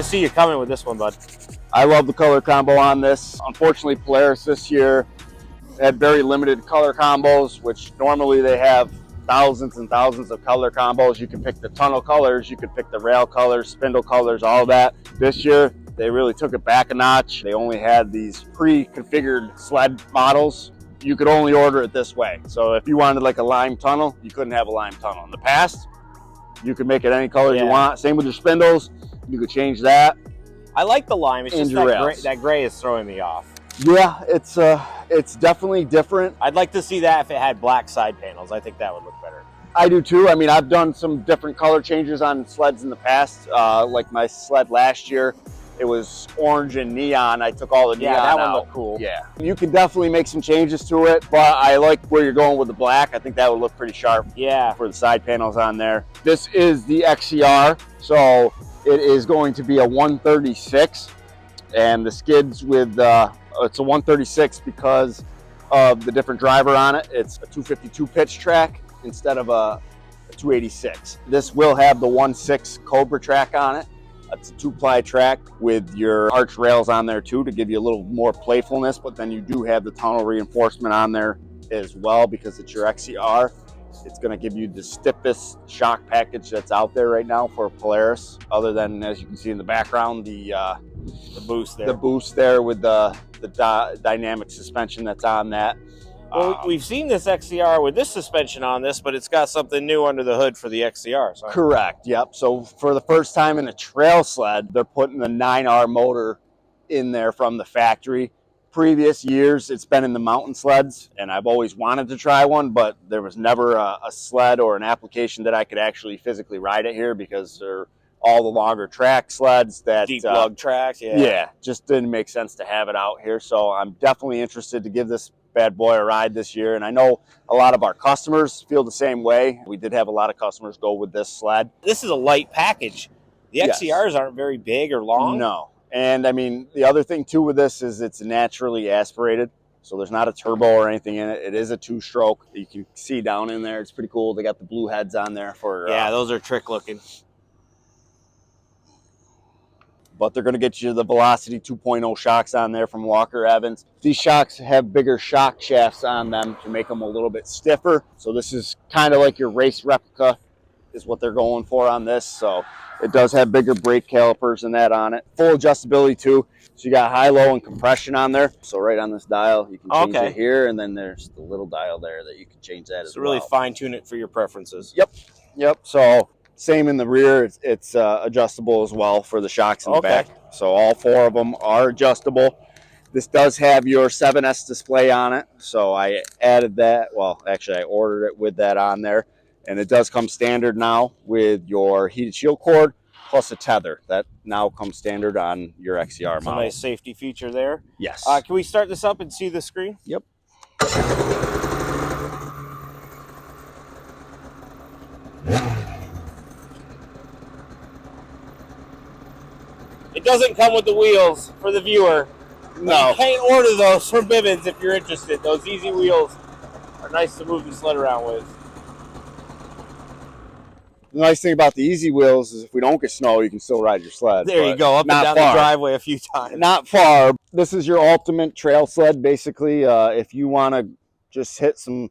see you coming with this one, bud. I love the color combo on this. Unfortunately, Polaris this year had very limited color combos, which normally they have thousands and thousands of color combos. You can pick the tunnel colors, you can pick the rail colors, spindle colors, all that. This year, they really took it back a notch. They only had these pre-configured sled models. You could only order it this way. So if you wanted like a lime tunnel, you couldn't have a lime tunnel. In the past, you could make it any color you want. Same with your spindles. You could change that. I like the lime. It's just that gray is throwing me off. Yeah, it's definitely different. I'd like to see that if it had black side panels. I think that would look better. I do too. I mean, I've done some different color changes on sleds in the past. Like my sled last year, it was orange and neon. I took all the neon out. Yeah, that one looked cool. Yeah. You can definitely make some changes to it, but I like where you're going with the black. I think that would look pretty sharp. Yeah. For the side panels on there. This is the XCR, so it is going to be a 136, and the skids with it's a 136 because of the different driver on it. It's a 252 pitch track instead of a 286. This will have the 1.6 Cobra track on it. It's a 2-ply track with your arch rails on there too to give you a little more playfulness, but then you do have the tunnel reinforcement on there as well because it's your XCR. It's going to give you the stiffest shock package that's out there right now for Polaris, other than, as you can see in the background, the boost there. The boost there with the dynamic suspension that's on that. Well, we've seen this XCR with this suspension on this, but it's got something new under the hood for the XCR. So. Correct, yep. So for the first time in a trail sled, they're putting the 9R motor in there from the factory. Previous years, it's been in the mountain sleds, and I've always wanted to try one, but there was never a sled or an application that I could actually physically ride it here because they're all the longer track sleds that deep lug tracks. Yeah, just didn't make sense to have it out here. So I'm definitely interested to give this bad boy a ride this year, and I know a lot of our customers feel the same way. We did have a lot of customers go with this sled. This is a light package. The XCRs aren't very big or long. No. And I mean, the other thing too with this is it's naturally aspirated. So there's not a turbo or anything in it. It is a 2-stroke. You can see down in there. It's pretty cool. They got the blue heads on there for... Yeah, those are trick looking. But they're going to get you the Velocity 2.0 shocks on there from Walker Evans. These shocks have bigger shock shafts on them to make them a little bit stiffer. So this is kind of like your race replica is what they're going for on this. So it does have bigger brake calipers and that on it. Full adjustability too. So you got high, low, and compression on there. So right on this dial, you can change it here, and then there's the little dial there that you can change that as well. So really fine tune it for your preferences. Yep. So same in the rear, it's adjustable as well for the shocks in the back. So all 4 of them are adjustable. This does have your 7S display on it, so I added that. Well, actually, I ordered it with that on there, and it does come standard now with your heated shield cord plus a tether. That now comes standard on your XCR model. A nice safety feature there. Yes. Can we start this up and see the screen? Yep. It doesn't come with the wheels for the viewer. No. You can't order those from Bibbens if you're interested. Those easy wheels are nice to move the sled around with. The nice thing about the easy wheels is if we don't get snow, you can still ride your sled. There you go, up and down the driveway a few times. Not far. This is your ultimate trail sled, basically. If you want to just hit some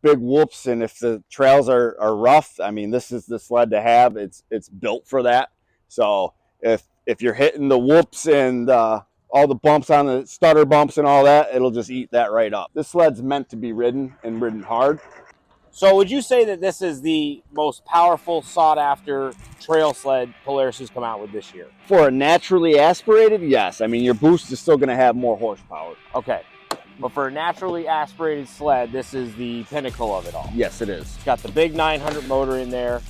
big whoops, and if the trails are rough, I mean, this is the sled to have. It's built for that. So if you're hitting the whoops and all the bumps on the stutter bumps and all that, it'll just eat that right up. This sled's meant to be ridden and ridden hard. So would you say that this is the most powerful, sought-after trail sled Polaris has come out with this year? For a naturally aspirated, yes. I mean, your boost is still going to have more horsepower. Okay. But for a naturally aspirated sled, this is the pinnacle of it all. Yes, it is. It's got the big 900 motor in there,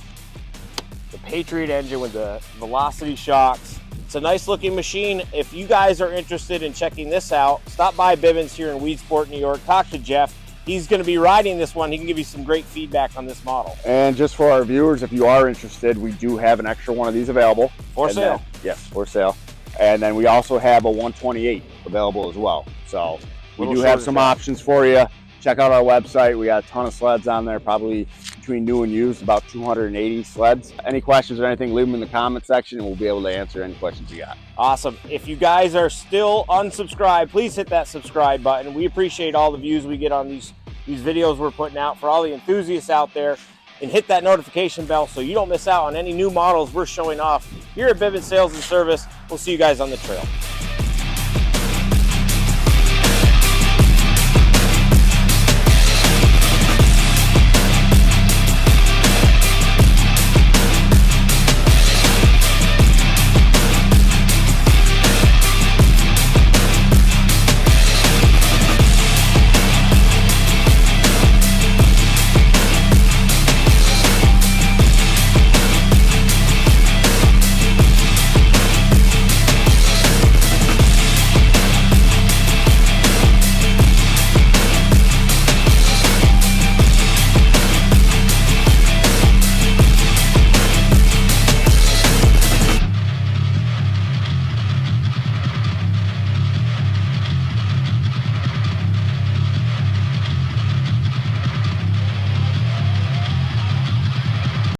the Patriot engine with the Velocity shocks. It's a nice looking machine. If you guys are interested in checking this out, stop by Bibbens here in Weedsport, New York. Talk to Jeff. He's going to be riding this one. He can give you some great feedback on this model. And just for our viewers, if you are interested, we do have an extra one of these available. For sale. Yes, for sale. And then we also have a 128 available as well. So we do have some options for you. Check out our website. We got a ton of sleds on there, probably between new and used, about 280 sleds. Any questions or anything, leave them in the comment section and we'll be able to answer any questions you got. Awesome. If you guys are still unsubscribed, please hit that subscribe button. We appreciate all the views we get on these videos we're putting out for all the enthusiasts out there. And hit that notification bell so you don't miss out on any new models we're showing off here at Bibbens Sales and Service. We'll see you guys on the trail.